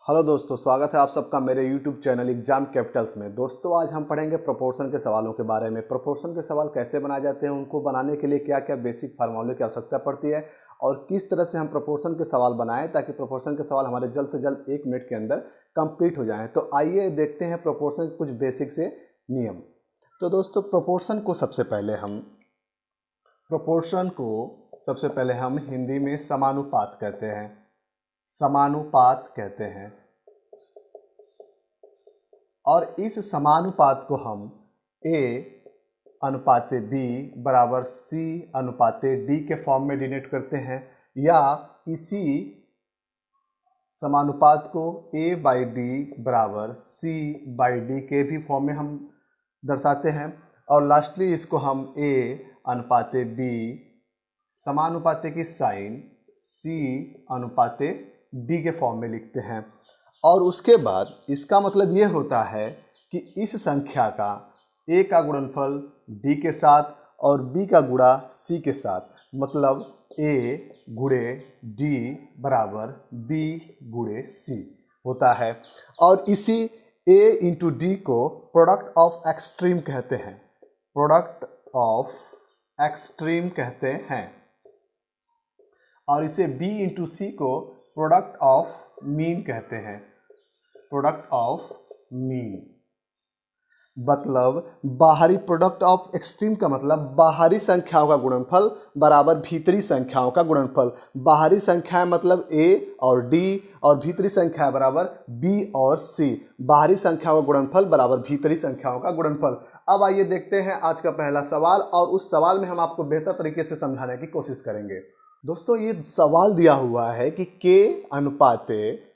Hello दोस्तों, स्वागत है आप सबका मेरे YouTube चैनल एग्जाम कैपिटल्स में। दोस्तों आज हम पढ़ेंगे प्रोपोर्शन के सवालों के बारे में। प्रोपोर्शन के सवाल कैसे बनाए जाते हैं, उनको बनाने के लिए क्या क्या बेसिक फार्मूले की आवश्यकता पड़ती है और किस तरह से हम प्रोपोर्शन के सवाल बनाएं ताकि प्रोपोर्शन के सवाल हमारे जल्द से जल्द 1 मिनट के अंदर कंप्लीट हो जाएं। तो आइए देखते हैं प्रोपोर्शन के कुछ बेसिक से नियम। तो दोस्तों प्रोपोर्शन को सबसे पहले हम हिंदी में समानुपात कहते हैं। समानुपात कहते हैं और इस समानुपात को हम A अनुपाते B बराबर C अनुपाते D के फॉर्म में डिनोट करते हैं, या इसी समानुपात को A बाई B बराबर C बाई D के भी फॉर्म में हम दर्शाते हैं। और लास्टली इसको हम A अनुपाते B समानुपाते की साइन C अनुपाते D के फॉर्म में लिखते हैं। और उसके बाद इसका मतलब ये होता है कि इस संख्या का A का गुणनफल D के साथ और B का गुणा C के साथ, मतलब A गुणे D बराबर B गुणे C होता है। और इसी A इंटू D को प्रोडक्ट ऑफ एक्सट्रीम कहते हैं। प्रोडक्ट ऑफ एक्सट्रीम कहते हैं। और इसे B इंटू C को प्रोडक्ट ऑफ मीन कहते हैं। प्रोडक्ट ऑफ मीन मतलब बाहरी प्रोडक्ट ऑफ एक्सट्रीम का मतलब बाहरी संख्याओं का गुणनफल बराबर भीतरी संख्याओं का गुणनफल। बाहरी संख्याएं मतलब A और D और भीतरी संख्या बराबर B और C। बाहरी संख्याओं का गुणनफल बराबर भीतरी संख्याओं का गुणनफल। अब आइए देखते हैं आज का पहला सवाल और उस सवाल में हम आपको बेहतर तरीके से समझाने की कोशिश करेंगे। दोस्तों ये सवाल दिया हुआ है कि K अनुपाते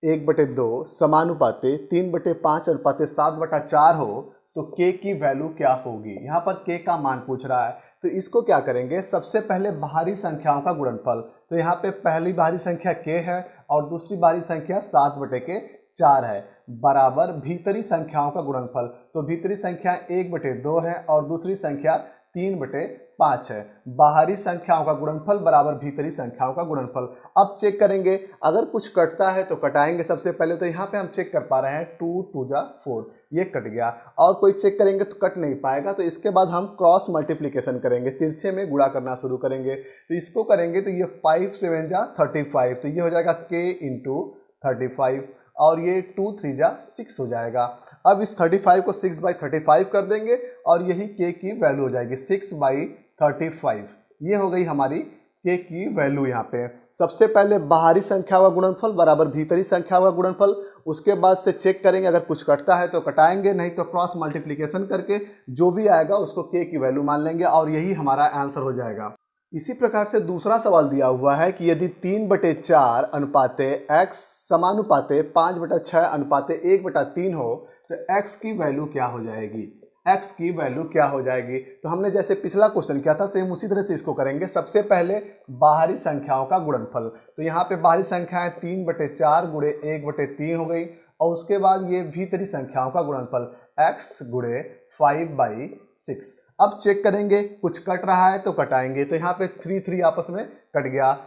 1/2 समानुपाते 3/5 अनुपाते 7/4 हो तो K की वैल्यू क्या होगी। यहाँ पर K का मान पूछ रहा है, तो इसको क्या करेंगे, सबसे पहले बाहरी संख्याओं का गुणनफल। तो यहाँ पे पहली बाहरी संख्या K है और दूसरी बाहरी संख्या 7/4 है, बराबर भीतरी संख्याओं का गुणनफल। तो भीतरी संख्या 1/2 है और दूसरी संख्या 3/5 है। बाहरी संख्याओं का गुणनफल बराबर भीतरी संख्याओं का गुणनफल। अब चेक करेंगे, अगर कुछ कटता है तो कटाएंगे। सबसे पहले तो यहाँ पे हम चेक कर पा रहे हैं 2 2 जा 4, ये कट गया। और कोई चेक करेंगे तो कट नहीं पाएगा, तो इसके बाद हम क्रॉस मल्टीप्लिकेशन करेंगे, तिरछे में गुणा करना शुरू करेंगे। तो इसको करेंगे तो ये 5 7 जा 35, तो ये हो जाएगा K इंटू 35 और ये 2 3 जा 6 हो जाएगा। अब इस 35 को 6/35 कर देंगे और यही K की वैल्यू हो जाएगी 6/35। ये हो गई हमारी K की वैल्यू। यहाँ पे सबसे पहले बाहरी संख्या का गुणनफल बराबर भीतरी संख्या का गुणनफल। उसके बाद से चेक करेंगे, अगर कुछ कटता है तो कटाएंगे, नहीं तो क्रॉस मल्टीप्लिकेशन करके जो भी आएगा उसको K की वैल्यू मान लेंगे और यही हमारा आंसर हो जाएगा। इसी प्रकार से दूसरा सवाल दिया हुआ है कि यदि 3/4 अनुपाते x समानुपाते 5/6 अनुपाते 1/3 हो तो x की वैल्यू क्या हो जाएगी। x की वैल्यू क्या हो जाएगी, तो हमने जैसे पिछला क्वेश्चन किया था सेम उसी तरह से इसको करेंगे। सबसे पहले बाहरी संख्याओं का गुणनफल, तो यहाँ पे बाहरी संख्याएं 3/4 गुणे 1/3 हो गई और उसके बाद ये भीतरी संख्याओं का गुणनफल x गुणे 5/6। अब चेक करेंगे, कुछ कट रहा है तो कटाएंगे, तो यहाँ पे 3 3 आपस में कट गया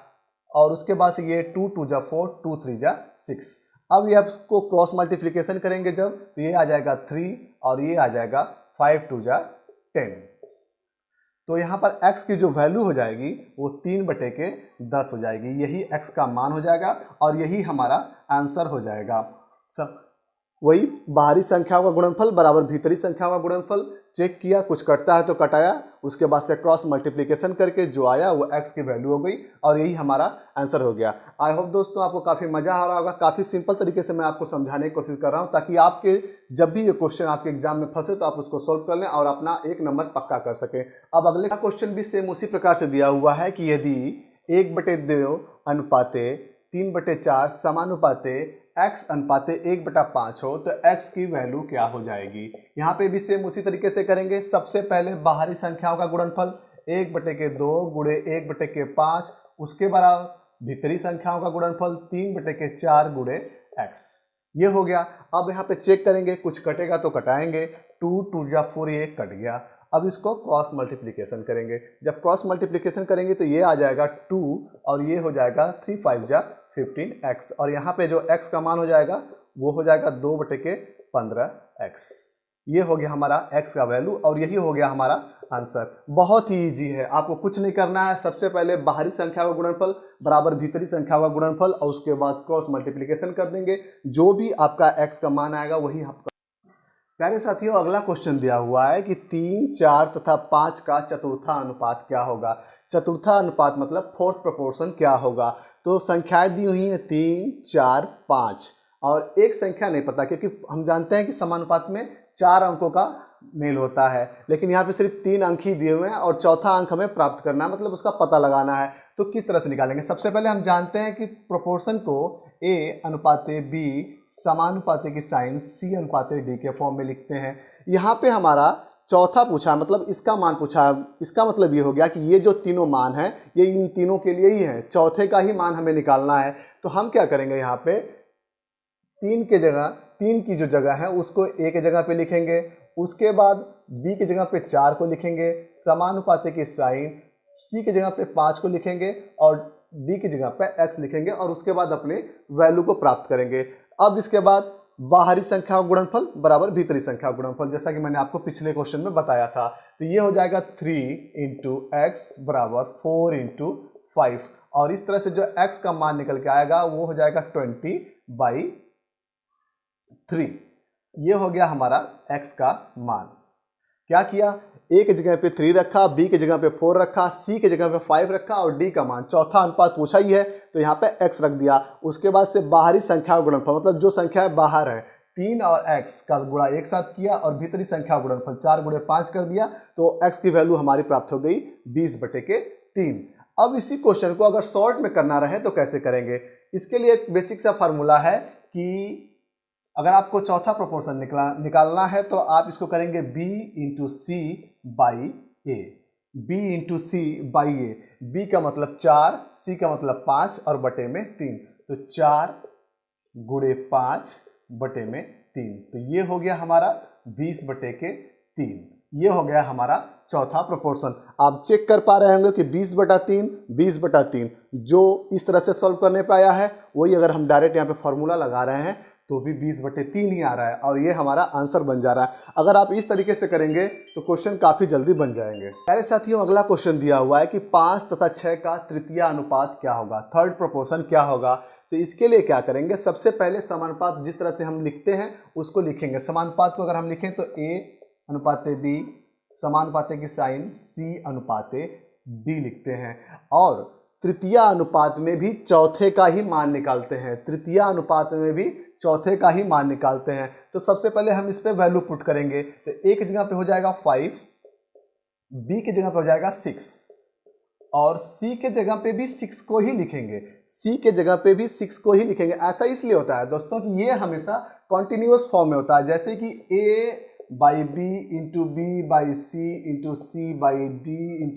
और उसके बाद से ये 2 2 जा 4 2 3 जा 6। अब ये इसको क्रॉस मल्टीप्लिकेशन करेंगे जब, तो ये आ जाएगा 3 और ये आ जाएगा 5 2 जा 10। तो यहाँ पर x की जो वैल्यू हो जाएगी वो 3/10 हो जाएगी। यही x का मान हो जाएगा और यही हमारा आंसर हो जाएगा। सब वही बाहरी संख्याओं का गुणनफल बराबर भीतरी संख्याओं का गुणनफल। चेक किया, कुछ कटता है तो कटाया, उसके बाद से क्रॉस मल्टीप्लिकेशन करके जो आया वो x की वैल्यू हो गई और यही हमारा आंसर हो गया। आई होप दोस्तों आपको काफ़ी मजा आ रहा होगा। काफ़ी सिंपल तरीके से मैं आपको समझाने की कोशिश कर रहा हूँ ताकि आपके जब भी ये क्वेश्चन आपके एग्जाम में फंसे तो आप उसको सोल्व कर लें और अपना 1 नंबर पक्का कर सकें। अब अगले का क्वेश्चन भी सेम उसी प्रकार से दिया हुआ है कि यदि 1/2 अनुपाते 3/4 समानुपाते x अनुपाते 1/5 हो तो x की वैल्यू क्या हो जाएगी। यहाँ पे भी सेम उसी तरीके से करेंगे। सबसे पहले बाहरी संख्याओं का गुणनफल 1/2 गुणे 1/5, उसके बराबर भीतरी संख्याओं का गुणनफल 3/4 गुणे x। ये हो गया। अब यहाँ पे चेक करेंगे, कुछ कटेगा तो कटाएंगे, 2 2 जा 4 ये कट गया। अब इसको क्रॉस मल्टीप्लिकेशन करेंगे। जब क्रॉस मल्टीप्लिकेशन करेंगे तो ये आ जाएगा 2 और ये हो जाएगा 3 5 जा 15x, और यहाँ पे जो x का मान हो जाएगा वो हो जाएगा 2/15x। ये हो गया हमारा x का वैल्यू और यही हो गया हमारा आंसर। बहुत ही इजी है, आपको कुछ नहीं करना है। सबसे पहले बाहरी संख्या का गुणनफल बराबर भीतरी संख्या का गुणनफल और उसके बाद क्रॉस मल्टीप्लिकेशन कर देंगे। जो भी आपका x का मान आएगा वही आपका। प्यारे साथियों, अगला क्वेश्चन दिया हुआ है कि 3, 4 तथा 5 का चतुर्था अनुपात क्या होगा। चतुर्था अनुपात मतलब फोर्थ प्रोपोर्शन क्या होगा। तो संख्याएं दी हुई हैं 3, 4, 5 और एक संख्या नहीं पता, क्योंकि हम जानते हैं कि समानुपात में 4 अंकों का मेल होता है, लेकिन यहाँ पे सिर्फ 3 अंक ही दिए हुए हैं और चौथा अंक हमें प्राप्त करना है, मतलब उसका पता लगाना है। तो किस तरह से निकालेंगे? सबसे पहले हम जानते हैं कि प्रोपोर्शन को a अनुपाते b समानुपाते की साइन c अनुपाते d के फॉर्म में लिखते हैं। यहाँ पे हमारा चौथा पूछा है, मतलब इसका मान पूछा है। इसका मतलब ये हो गया कि ये जो तीनों मान हैं ये इन तीनों के लिए ही है, चौथे का ही मान हमें निकालना है। तो हम क्या करेंगे, यहाँ पे 3 के जगह 3 की जो जगह है उसको a के जगह पे लिखेंगे, उसके बाद b की जगह पे 4 को लिखेंगे, समानुपाते की साइन c की जगह पे 5 को लिखेंगे और d की जगह पे x लिखेंगे और उसके बाद अपने वैल्यू को प्राप्त करेंगे। अब इसके बाद बाहरी संख्या का गुणनफल बराबर भीतरी संख्या का गुणनफल, जैसा कि मैंने आपको पिछले क्वेश्चन में बताया था। तो ये हो जाएगा 3 × x बराबर 4 × 5 और इस तरह से जो x का मान निकल के आएगा वो हो जाएगा 20/3। ये हो गया हमारा x का मान। क्या किया, a की जगह पे 3 रखा, b की जगह पे 4 रखा, c की जगह पे 5 रखा और d का मान चौथा अनुपात पूछा ही है तो यहाँ पे x रख दिया। उसके बाद से बाहरी संख्या का गुणनफल, मतलब जो संख्या बाहर है 3 और x का गुणा एक साथ किया और भीतरी संख्या का गुणनफल 4 × 5 कर दिया, तो x की वैल्यू हमारी प्राप्त हो गई 20/3। अब इसी क्वेश्चन को अगर शॉर्ट में करना रहे तो कैसे करेंगे? इसके लिए एक बेसिक सा फार्मूला है कि अगर आपको चौथा प्रोपोर्शन निकालना है तो आप इसको करेंगे b × c/a। b × c/a, b का मतलब 4, c का मतलब 5 और बटे में 3, तो 4 × 5/3। तो ये हो गया हमारा 20/3। ये हो गया हमारा चौथा प्रोपोर्शन। आप चेक कर पा रहे होंगे कि 20/3 20/3 जो इस तरह से सॉल्व करने पे आया है वही अगर हम डायरेक्ट यहाँ पे फॉर्मूला लगा रहे हैं तो भी 20/3 ही आ रहा है और ये हमारा आंसर बन जा रहा है। अगर आप इस तरीके से करेंगे तो क्वेश्चन काफ़ी जल्दी बन जाएंगे। प्यारे साथियों, अगला क्वेश्चन दिया हुआ है कि 5 तथा 6 का तृतीय अनुपात क्या होगा, थर्ड प्रोपोर्शन क्या होगा। तो इसके लिए क्या करेंगे, सबसे पहले समानुपात जिस तरह से हम लिखते हैं उसको लिखेंगे। समानुपात को अगर हम लिखें तो a अनुपाते b समानुपाते की साइन c अनुपाते d लिखते हैं और तृतीय अनुपात में भी चौथे का ही मान निकालते हैं। तृतीय अनुपात में भी चौथे का ही मान निकालते हैं। तो सबसे पहले हम इस पे वैल्यू पुट करेंगे, तो a की जगह पे हो जाएगा 5, b की जगह पे हो जाएगा 6 और c के जगह पे भी 6 को ही लिखेंगे। c के जगह पे भी 6 को ही लिखेंगे। ऐसा इसलिए होता है दोस्तों कि ये हमेशा कॉन्टिन्यूअस फॉर्म में होता है, जैसे कि a/b × b/c × c/d ×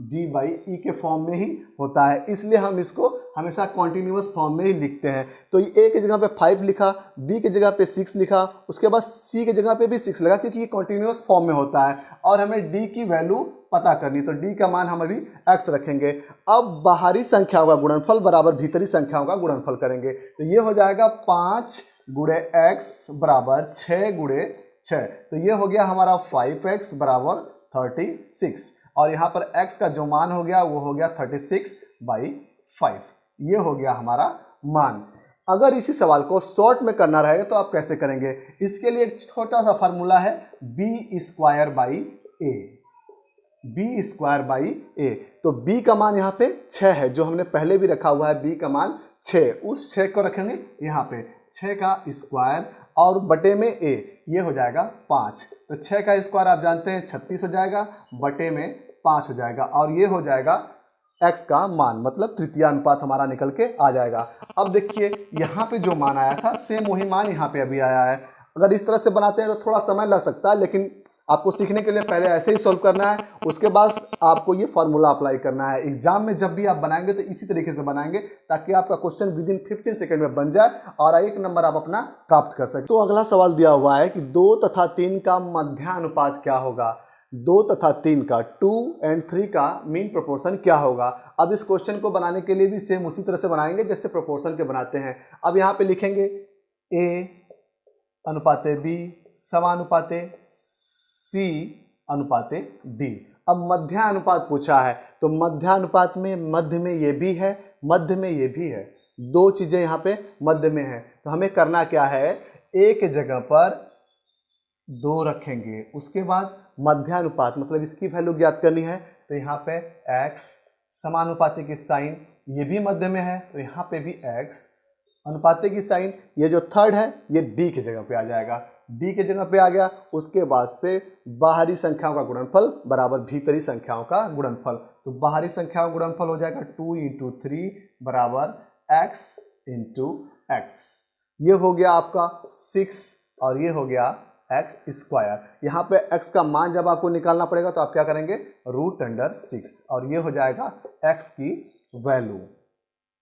d/e के फॉर्म में ही होता है, इसलिए हम इसको हमेशा कॉन्टिन्यूअस फॉर्म में ही लिखते हैं। तो a की जगह पे 5 लिखा, b की जगह पे 6 लिखा, उसके बाद c की जगह पे भी 6 लगा क्योंकि ये कॉन्टिन्यूअस फॉर्म में होता है और हमें d की वैल्यू पता करनी, तो d का मान हम अभी x रखेंगे। अब बाहरी संख्याओं का गुणनफल बराबर भीतरी संख्याओं का गुणनफल करेंगे, तो ये हो जाएगा 5 × x बराबर 6 × 6, तो ये हो गया हमारा 5x बराबर 36 और यहाँ पर x का जो मान हो गया वो हो गया 36/5। ये हो गया हमारा मान। अगर इसी सवाल को शॉर्ट में करना रहेगा तो आप कैसे करेंगे? इसके लिए एक छोटा सा फार्मूला है b²/a। b²/a, तो b का मान यहाँ पे 6 है जो हमने पहले भी रखा हुआ है, b का मान 6, उस 6 को रखेंगे यहाँ पे 6 का स्क्वायर और बटे में a, ये हो जाएगा 5, तो 6 का स्क्वायर आप जानते हैं 36 हो जाएगा, बटे में 5 हो जाएगा और ये हो जाएगा x का मान, मतलब तृतीय अनुपात हमारा निकल के आ जाएगा। अब देखिए यहाँ पे जो मान आया था सेम वही मान यहाँ पे अभी आया है। अगर इस तरह से बनाते हैं तो थोड़ा समय लग सकता है, लेकिन आपको सीखने के लिए पहले ऐसे ही सॉल्व करना है, उसके बाद आपको ये फार्मूला अप्लाई करना है। एग्जाम में जब भी आप बनाएंगे तो इसी तरीके से बनाएंगे ताकि आपका क्वेश्चन विदिन 15 सेकंड में बन जाए और 1 नंबर आप अपना प्राप्त कर सकें। तो अगला सवाल दिया हुआ है कि 2 तथा 3 का मध्यानुपात क्या होगा। 2 तथा 3 का 2 और 3 का मीन प्रोपोर्शन क्या होगा। अब इस क्वेश्चन को बनाने के लिए भी सेम उसी तरह से बनाएंगे जैसे प्रोपोर्शन के बनाते हैं। अब यहाँ पे लिखेंगे A अनुपाते B समानुपाते C अनुपाते D। अब मध्यानुपात पूछा है तो मध्यानुपात में मध्य में ये भी है, मध्य में ये भी है, दो चीजें यहाँ पे मध्य में है। तो हमें करना क्या है, एक जगह पर 2 रखेंगे, उसके बाद मध्यानुपात मतलब इसकी वैल्यू ज्ञात करनी है। तो यहाँ पे x समानुपाती की साइन ये भी मध्य में है तो यहाँ पे भी x अनुपाते की साइन, ये जो थर्ड है ये d की जगह पे आ जाएगा, d की जगह पे आ गया। उसके बाद से बाहरी संख्याओं का गुणनफल बराबर भीतरी संख्याओं का गुणनफल। तो बाहरी संख्याओं का गुणनफल हो जाएगा 2 × 3 बराबर x × x। ये हो गया आपका 6 और ये हो गया x²। यहाँ पे x का मान जब आपको निकालना पड़ेगा तो आप क्या करेंगे, √6 और ये हो जाएगा x की वैल्यू।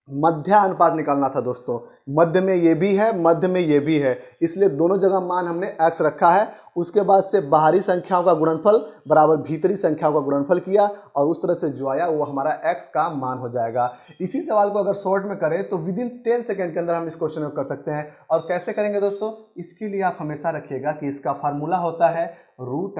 मध्यानुपात निकालना था दोस्तों, मध्य में ये भी है, मध्य में ये भी है, इसलिए दोनों जगह मान हमने x रखा है। उसके बाद से बाहरी संख्याओं का गुणनफल बराबर भीतरी संख्याओं का गुणनफल किया और उस तरह से जो आया वो हमारा x का मान हो जाएगा। इसी सवाल को अगर शॉर्ट में करें तो विदिन 10 सेकेंड के अंदर हम इस क्वेश्चन को कर सकते हैं। और कैसे करेंगे दोस्तों, इसके लिए आप हमेशा रखिएगा कि इसका फार्मूला होता है √a×b,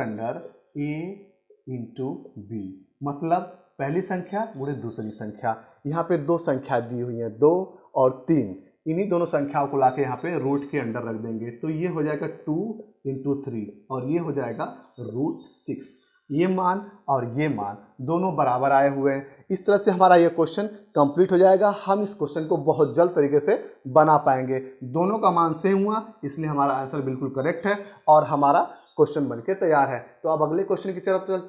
मतलब पहली संख्या गुणे दूसरी संख्या। यहाँ पे 2 संख्या दी हुई हैं, 2 और 3, इन्हीं दोनों संख्याओं को लाके यहाँ पे रूट के अंदर रख देंगे। तो ये हो जाएगा 2 × 3 और ये हो जाएगा √6। ये मान और ये मान दोनों बराबर आए हुए हैं। इस तरह से हमारा ये क्वेश्चन कंप्लीट हो जाएगा। हम इस क्वेश्चन को बहुत जल्द तरीके से बना पाएंगे। दोनों का मान सेम हुआ इसलिए हमारा आंसर बिल्कुल करेक्ट है और हमारा क्वेश्चन बनके तैयार है। तो अब अगले क्वेश्चन की तरफ चलते हैं।